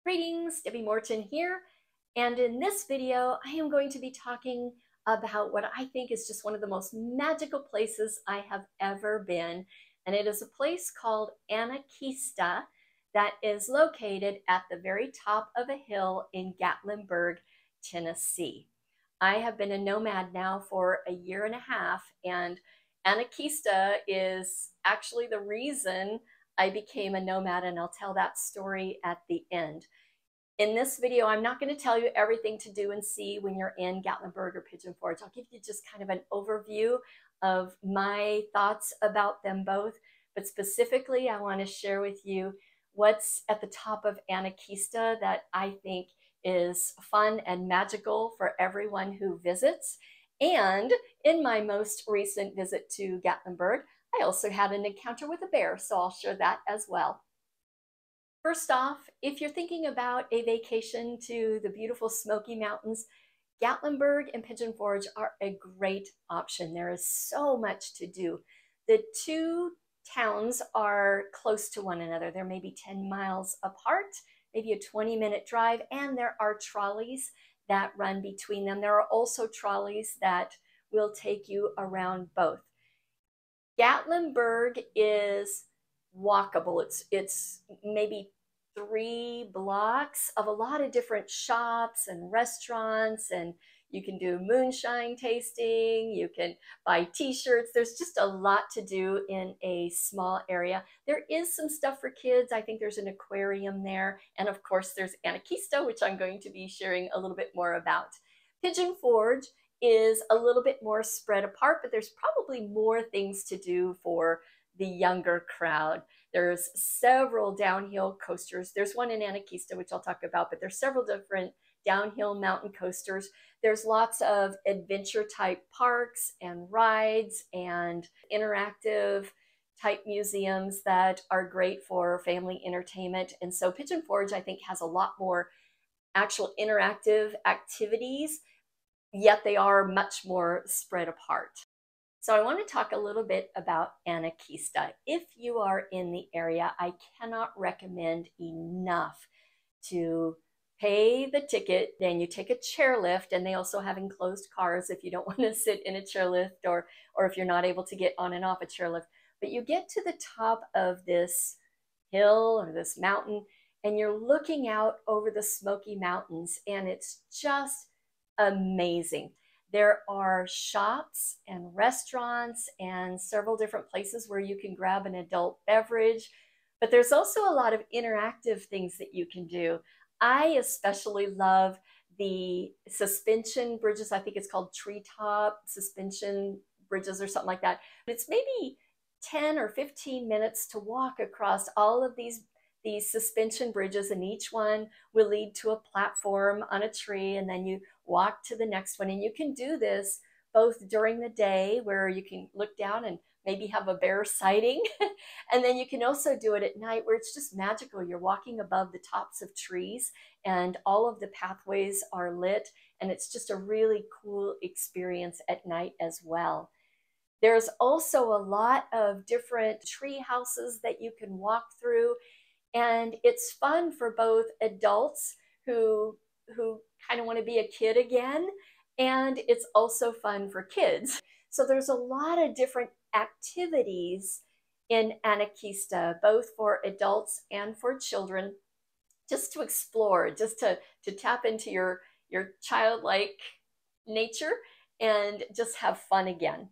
Greetings, Debbie Morton here, and in this video I am going to be talking about what I think is just one of the most magical places I have ever been, and it is a place called Anakeesta that is located at the very top of a hill in Gatlinburg, Tennessee. I have been a nomad now for a year and a half, and Anakeesta is actually the reason I became a nomad, and I'll tell that story at the end. In this video, I'm not going to tell you everything to do and see when you're in Gatlinburg or Pigeon. I'll give you just kind of an overview of my thoughts about them both, but specifically I want to share with you what's at the top of Anakeesta that I think is fun and magical for everyone who visits. And in my most recent visit to Gatlinburg, I also had an encounter with a bear, so I'll share that as well. First off, if you're thinking about a vacation to the beautiful Smoky Mountains, Gatlinburg and Pigeon Forge are a great option. There is so much to do. The two towns are close to one another. They're maybe 10 miles apart, maybe a 20-minute drive, and there are trolleys that run between them. There are also trolleys that will take you around both. Gatlinburg is walkable. It's maybe 3 blocks of a lot of different shops and restaurants, and you can do moonshine tasting, you can buy t-shirts. There's just a lot to do in a small area. There is some stuff for kids. I think there's an aquarium there, and of course there's Anakeesta, which I'm going to be sharing a little bit more about. Pigeon Forge is a little bit more spread apart, but there's probably more things to do for the younger crowd. There's several downhill coasters. There's one in Anakeesta, which I'll talk about, but there's several different downhill mountain coasters. There's lots of adventure type parks and rides and interactive type museums that are great for family entertainment. And so Pigeon Forge, I think, has a lot more actual interactive activities, yet they are much more spread apart. So I want to talk a little bit about Anakeesta. If you are in the area, I cannot recommend enough to pay the ticket. Then you take a chairlift, and they also have enclosed cars if you don't want to sit in a chairlift or if you're not able to get on and off a chairlift. But you get to the top of this hill or this mountain, and you're looking out over the Smoky Mountains, and it's just amazing. There are shops and restaurants and several different places where you can grab an adult beverage, but there's also a lot of interactive things that you can do. I especially love the suspension bridges. I think it's called Treetop suspension bridges or something like that. It's maybe 10 or 15 minutes to walk across all of these suspension bridges, and each one will lead to a platform on a tree, and then you walk to the next one. And you can do this both during the day, where you can look down and maybe have a bear sighting, and then you can also do it at night, where it's just magical. You're walking above the tops of trees, and all of the pathways are lit, and it's just a really cool experience at night as well. There's also a lot of different tree houses that you can walk through, and it's fun for both adults who kind of want to be a kid again, and it's also fun for kids. So there's a lot of different activities in Anakeesta, both for adults and for children, just to explore, just to tap into your childlike nature and just have fun again.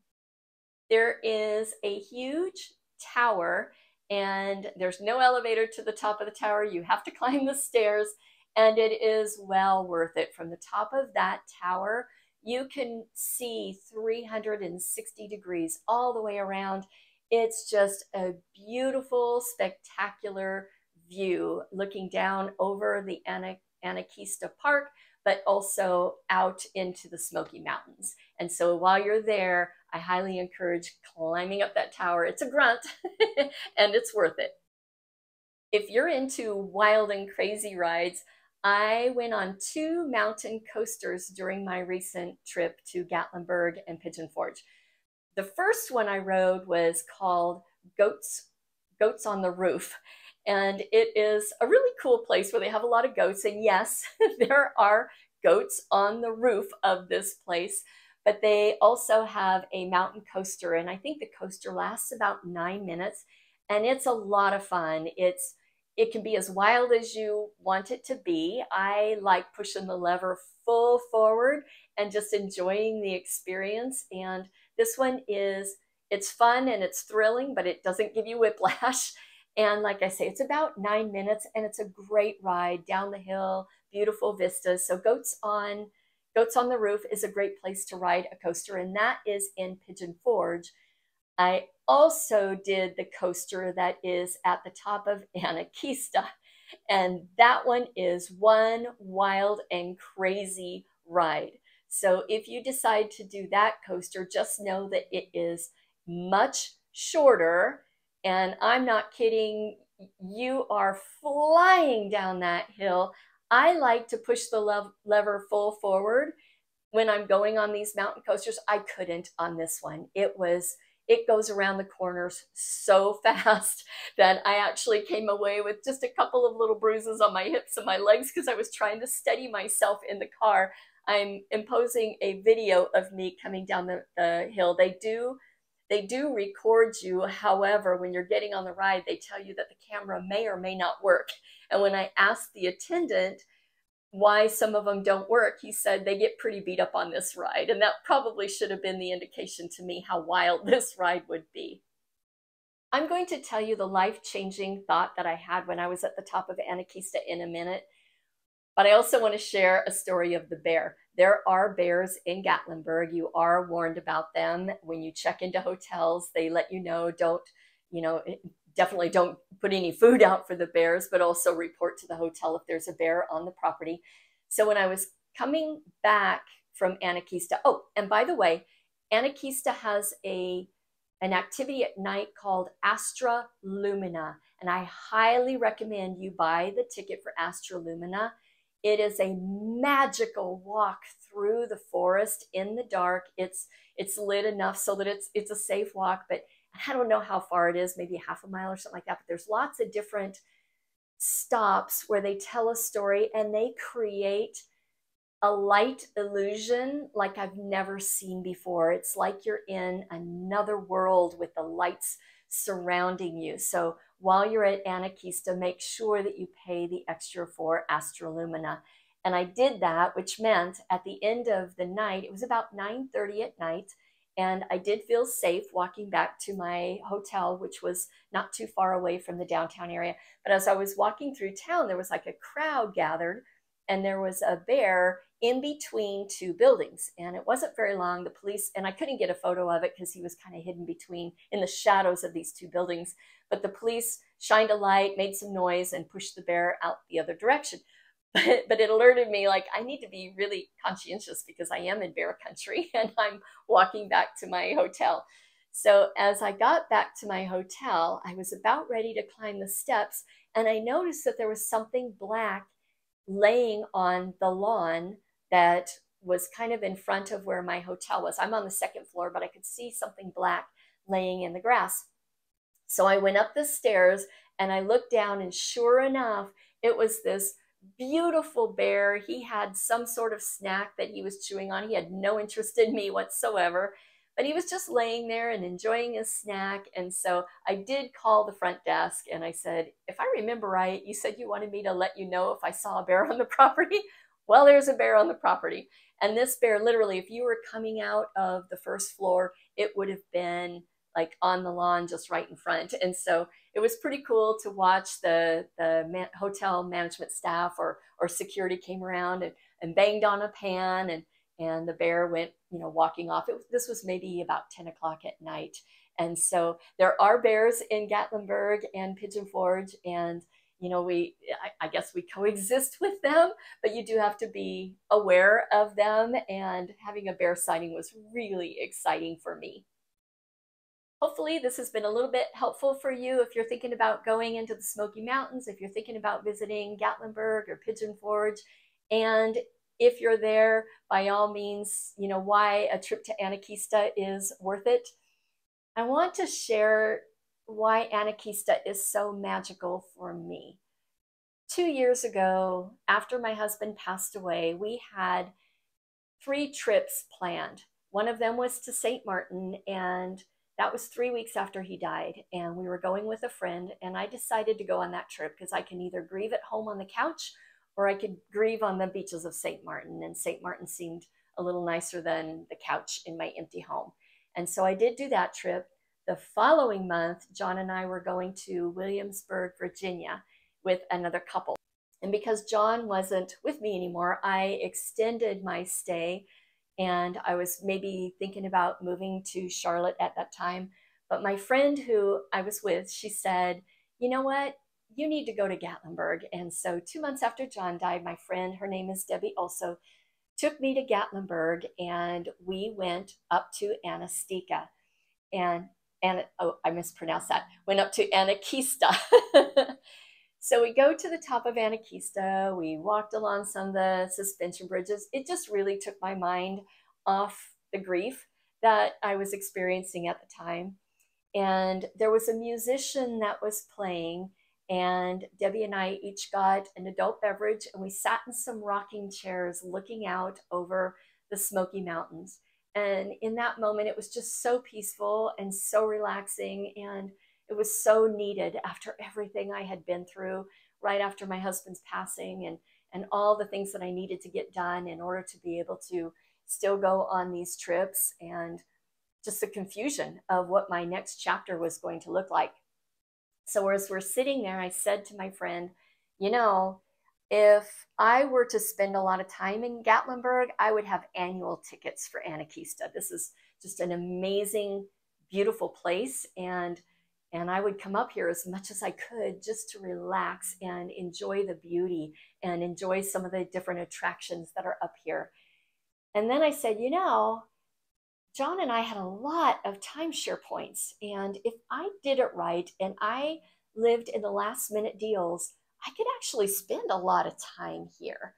There is a huge tower, and there's no elevator to the top of the tower. You have to climb the stairs, and it is well worth it. From the top of that tower, you can see 360 degrees all the way around. It's just a beautiful, spectacular view looking down over the Anakeesta Park, but also out into the Smoky Mountains. And so while you're there, I highly encourage climbing up that tower. It's a grunt, and it's worth it. If you're into wild and crazy rides, I went on 2 mountain coasters during my recent trip to Gatlinburg and Pigeon Forge. The first one I rode was called Goats on the Roof, And it is a really cool place where they have a lot of goats. And yes, there are goats on the roof of this place, but they also have a mountain coaster. And I think the coaster lasts about 9 minutes, and it's a lot of fun. It can be as wild as you want it to be. I like pushing the lever full forward and just enjoying the experience. And this one it's fun and it's thrilling, but it doesn't give you whiplash. And like I say, it's about 9 minutes, and it's a great ride down the hill, beautiful vistas. So Goats on the Roof is a great place to ride a coaster, and that is in Pigeon Forge. I also did the coaster that is at the top of Anakeesta, and that one is one wild and crazy ride. So if you decide to do that coaster, just know that it is much shorter, and I'm not kidding. You are flying down that hill. I like to push the lever full forward when I'm going on these mountain coasters. I couldn't on this one. It goes around the corners so fast that I actually came away with just a couple of little bruises on my hips and my legs because I was trying to steady myself in the car. I'm imposing a video of me coming down the hill. They do record you. However, when you're getting on the ride, they tell you that the camera may or may not work. And when I asked the attendant why some of them don't work, he said they get pretty beat up on this ride. And that probably should have been the indication to me how wild this ride would be. I'm going to tell you the life-changing thought that I had when I was at the top of Anakeesta in a minute. But I also want to share a story of the bear. There are bears in Gatlinburg. You are warned about them. When you check into hotels, they let you know, definitely don't put any food out for the bears, but also report to the hotel if there's a bear on the property. So when I was coming back from Anakeesta, oh, and by the way, Anakeesta has an activity at night called Astra Lumina, and I highly recommend you buy the ticket for Astra Lumina. It is a magical walk through the forest in the dark. It's lit enough so that it's a safe walk, but I don't know how far it is, maybe half a mile or something like that. But there's lots of different stops where they tell a story, and they create a light illusion like I've never seen before. It's like you're in another world with the lights surrounding you. So while you're at Anakeesta, make sure that you pay the extra for Astra Lumina. And I did that, which meant at the end of the night, it was about 9:30 at night, and I did feel safe walking back to my hotel, which was not too far away from the downtown area. But as I was walking through town, there was like a crowd gathered, and there was a bear in between two buildings. And it wasn't very long. The police, and I couldn't get a photo of it because he was kind of hidden in the shadows of these two buildings. But the police shined a light, made some noise, and pushed the bear out the other direction. But it alerted me, like, I need to be really conscientious because I am in bear country and I'm walking back to my hotel. So as I got back to my hotel, I was about ready to climb the steps, and I noticed that there was something black laying on the lawn that was kind of in front of where my hotel was. I'm on the second floor, but I could see something black laying in the grass. So I went up the stairs and I looked down, and sure enough, it was this beautiful bear. He had some sort of snack that he was chewing on. He had no interest in me whatsoever, but he was just laying there and enjoying his snack. And so I did call the front desk and I said, if I remember right, you said you wanted me to let you know if I saw a bear on the property. Well, there's a bear on the property. And this bear, literally, if you were coming out of the first floor, it would have been like on the lawn just right in front. And so it was pretty cool to watch the hotel management staff or security came around and banged on a pan, and the bear went, walking off. This was maybe about 10 o'clock at night. And so there are bears in Gatlinburg and Pigeon Forge, and I guess we coexist with them, but you do have to be aware of them. And having a bear sighting was really exciting for me. Hopefully this has been a little bit helpful for you if you're thinking about going into the Smoky Mountains, if you're thinking about visiting Gatlinburg or Pigeon Forge. And if you're there, by all means, why a trip to Anakeesta is worth it. I want to share why Anakeesta is so magical for me. 2 years ago, after my husband passed away, we had 3 trips planned. One of them was to St. Martin, and that was 3 weeks after he died. And we were going with a friend, and I decided to go on that trip because I can either grieve at home on the couch or I could grieve on the beaches of St. Martin. And St. Martin seemed a little nicer than the couch in my empty home. And so I did do that trip. The following month, John and I were going to Williamsburg, Virginia with another couple. And because John wasn't with me anymore, I extended my stay, and I was maybe thinking about moving to Charlotte at that time. But my friend who I was with, she said, you know what? You need to go to Gatlinburg. And so 2 months after John died, my friend, her name is Debbie also, took me to Gatlinburg, and we went up to Anakeesta. And oh, I mispronounced that. Went up to Anakeesta. So we go to the top of Anakeesta. We walked along some of the suspension bridges. It just really took my mind off the grief that I was experiencing at the time. And there was a musician that was playing, and Debbie and I each got an adult beverage, and we sat in some rocking chairs looking out over the Smoky Mountains. And in that moment, it was just so peaceful and so relaxing, and it was so needed after everything I had been through right after my husband's passing, and all the things that I needed to get done in order to be able to still go on these trips, and just the confusion of what my next chapter was going to look like. So as we're sitting there, I said to my friend, you know, if I were to spend a lot of time in Gatlinburg, I would have annual tickets for Anakeesta. This is just an amazing, beautiful place. And I would come up here as much as I could just to relax and enjoy the beauty and enjoy some of the different attractions that are up here. And then I said, you know, John and I had a lot of timeshare points. And if I did it right and I lived in the last minute deals, I could actually spend a lot of time here.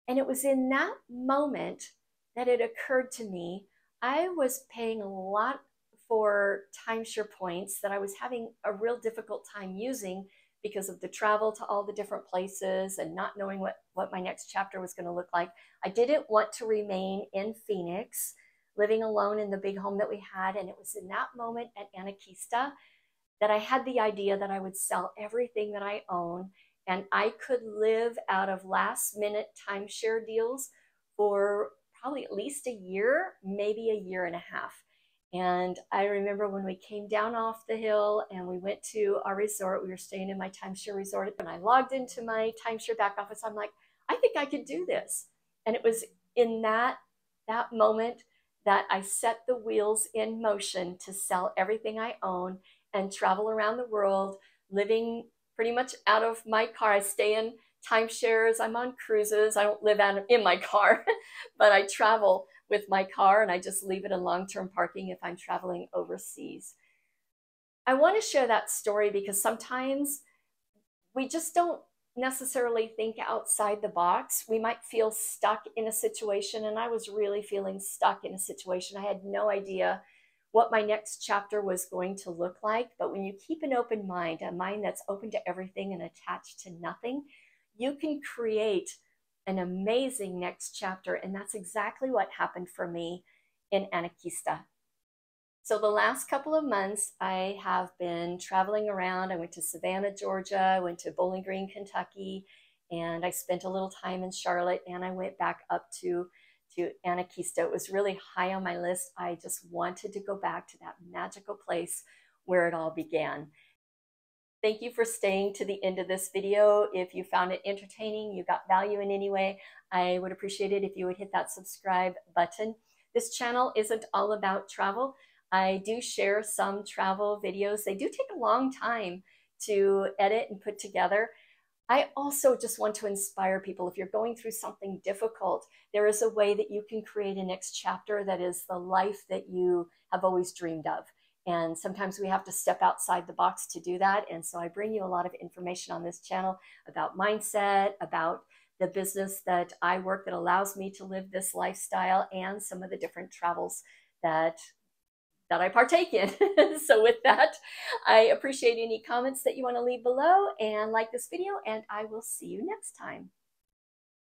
And it was in that moment that it occurred to me, I was paying a lot for timeshare points that I was having a real difficult time using because of the travel to all the different places and not knowing what my next chapter was going to look like. I didn't want to remain in Phoenix, living alone in the big home that we had. And it was in that moment at Anakeesta that I had the idea that I would sell everything that I own, and I could live out of last minute timeshare deals for probably at least a year, maybe a year and a half. And I remember when we came down off the hill and we went to our resort, we were staying in my timeshare resort, and I logged into my timeshare back office. I'm like, I think I could do this. And it was in that moment that I set the wheels in motion to sell everything I own and travel around the world, living pretty much out of my car. I stay in timeshares. I'm on cruises. I don't live out in my car, but I travel with my car, and I just leave it in long-term parking if I'm traveling overseas. I want to share that story because sometimes we just don't necessarily think outside the box. We might feel stuck in a situation, and I was really feeling stuck in a situation. I had no idea what my next chapter was going to look like. But when you keep an open mind, a mind that's open to everything and attached to nothing, you can create an amazing next chapter. And that's exactly what happened for me in Anakeesta. So the last couple of months, I have been traveling around. I went to Savannah, Georgia. I went to Bowling Green, Kentucky, and I spent a little time in Charlotte, and I went back up to Anakeesta. It was really high on my list. I just wanted to go back to that magical place where it all began. Thank you for staying to the end of this video. If you found it entertaining, you got value in any way, I would appreciate it if you would hit that subscribe button. This channel isn't all about travel. I do share some travel videos. They do take a long time to edit and put together. I also just want to inspire people. If you're going through something difficult, there is a way that you can create a next chapter that is the life that you have always dreamed of. And sometimes we have to step outside the box to do that. And so I bring you a lot of information on this channel about mindset, about the business that I work that allows me to live this lifestyle, and some of the different travels that that I partake in. So with that, I appreciate any comments that you want to leave below, and like this video, and I will see you next time.